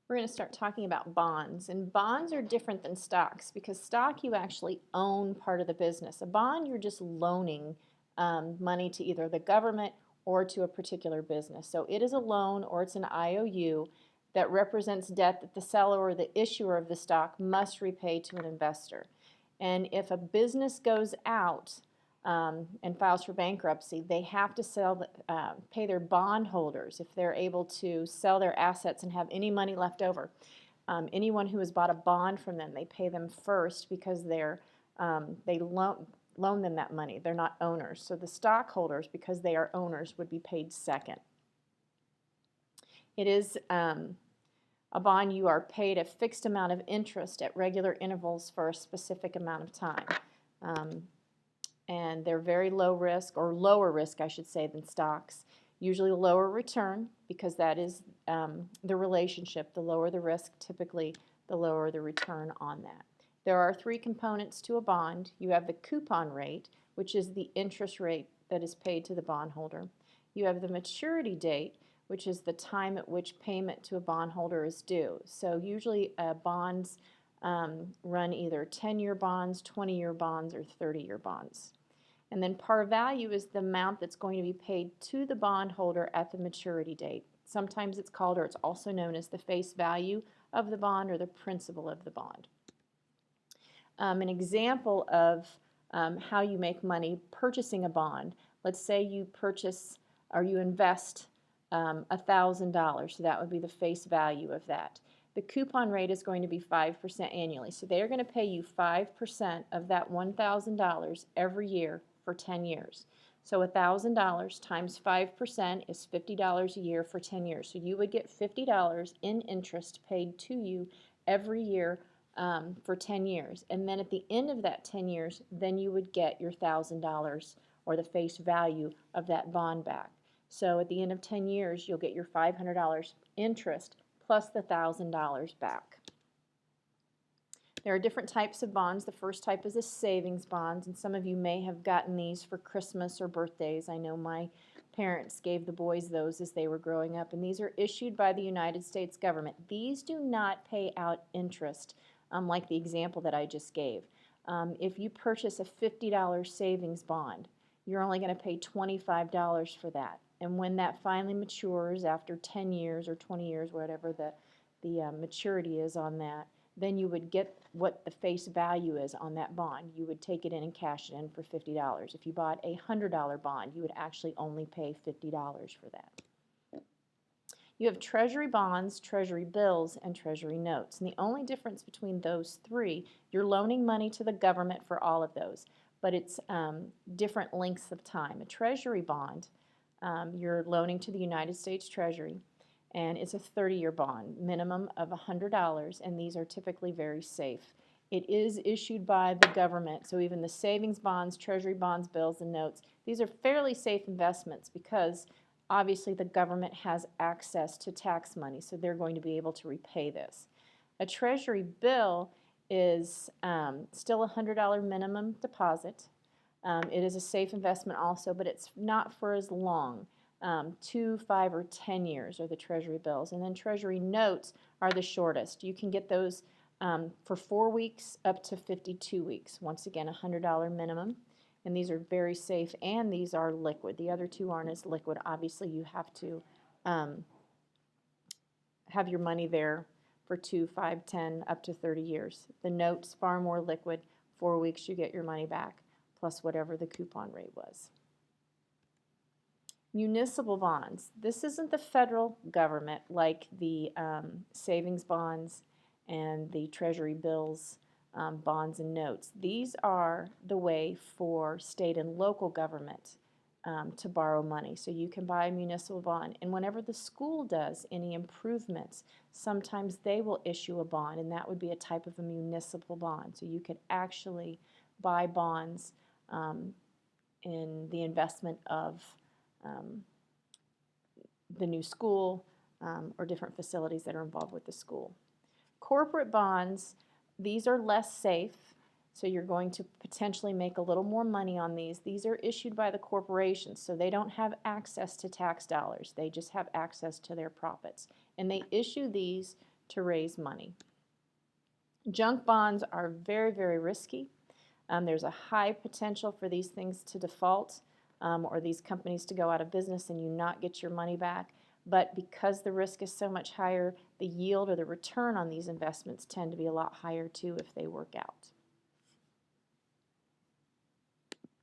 We're going to start talking about bonds. And bonds are different than stocks because stock you actually own part of the business. A bond you're just loaning money to either the government or to a particular business. So it is a loan or it's an IOU that represents debt that the seller or the issuer of the stock must repay to an investor. And if a business goes out and files for bankruptcy, they have to pay their bondholders if they're able to sell their assets and have any money left over. Anyone who has bought a bond from them, they pay them first because they loan them that money. They're not owners. So the stockholders, because they are owners, would be paid second. It is a bond you are paid a fixed amount of interest at regular intervals for a specific amount of time. And they're very low risk, or lower risk I should say, than stocks. Usually lower return because that is the relationship. The lower the risk, typically the lower the return on that. There are three components to a bond. You have the coupon rate, which is the interest rate that is paid to the bondholder. You have the maturity date, which is the time at which payment to a bondholder is due. So usually bonds run either 10-year bonds, 20-year bonds, or 30-year bonds. And then par value is the amount that's going to be paid to the bondholder at the maturity date. Sometimes it's called, or it's also known as, the face value of the bond or the principal of the bond. An example of how you make money purchasing a bond. Let's say you purchase or you invest $1,000, so that would be the face value of that. The coupon rate is going to be 5% annually, so they are going to pay you 5% of that $1,000 every year for 10 years. So $1,000 times 5% is $50 a year for 10 years. So you would get $50 in interest paid to you every year for 10 years. And then at the end of that 10 years, then you would get your $1,000 or the face value of that bond back. So at the end of 10 years, you'll get your $500 interest plus the $1,000 back. There are different types of bonds. The first type is a savings bonds, and some of you may have gotten these for Christmas or birthdays. I know my parents gave the boys those as they were growing up, and these are issued by the United States government. These do not pay out interest like the example that I just gave. If you purchase a $50 savings bond, you're only going to pay $25 for that. And when that finally matures after 10 years or 20 years, whatever the maturity is on that, then you would get what the face value is on that bond. You would take it in and cash it in for $50. If you bought a $100 bond, you would actually only pay $50 for that. You have treasury bonds, treasury bills, and treasury notes. And the only difference between those three, you're loaning money to the government for all of those, but it's different lengths of time. A treasury bond, you're loaning to the United States Treasury, and it's a 30-year bond, minimum of $100, and these are typically very safe. It is issued by the government, so even the savings bonds, treasury bonds, bills, and notes, these are fairly safe investments because obviously the government has access to tax money, so they're going to be able to repay this. A treasury bill is still a $100 minimum deposit. It is a safe investment also, but it's not for as long. 2, 5, or 10 years are the treasury bills. And then treasury notes are the shortest. You can get those for 4 weeks up to 52 weeks. Once again, a $100 minimum. And these are very safe, and these are liquid. The other two aren't as liquid. Obviously, you have to have your money there for 2, 5, 10, up to 30 years. The notes, far more liquid. 4 weeks, you get your money back, plus whatever the coupon rate was. Municipal bonds. This isn't the federal government like the savings bonds and the treasury bills, bonds and notes. These are the way for state and local government to borrow money. So you can buy a municipal bond, and whenever the school does any improvements, sometimes they will issue a bond, and that would be a type of a municipal bond. So you could actually buy bonds in the investment of the new school or different facilities that are involved with the school. Corporate bonds, these are less safe, so you're going to potentially make a little more money on these. These are issued by the corporations, so they don't have access to tax dollars. They just have access to their profits. And they issue these to raise money. Junk bonds are very, very risky. There's a high potential for these things to default or these companies to go out of business and you not get your money back. But because the risk is so much higher, the yield or the return on these investments tend to be a lot higher too if they work out.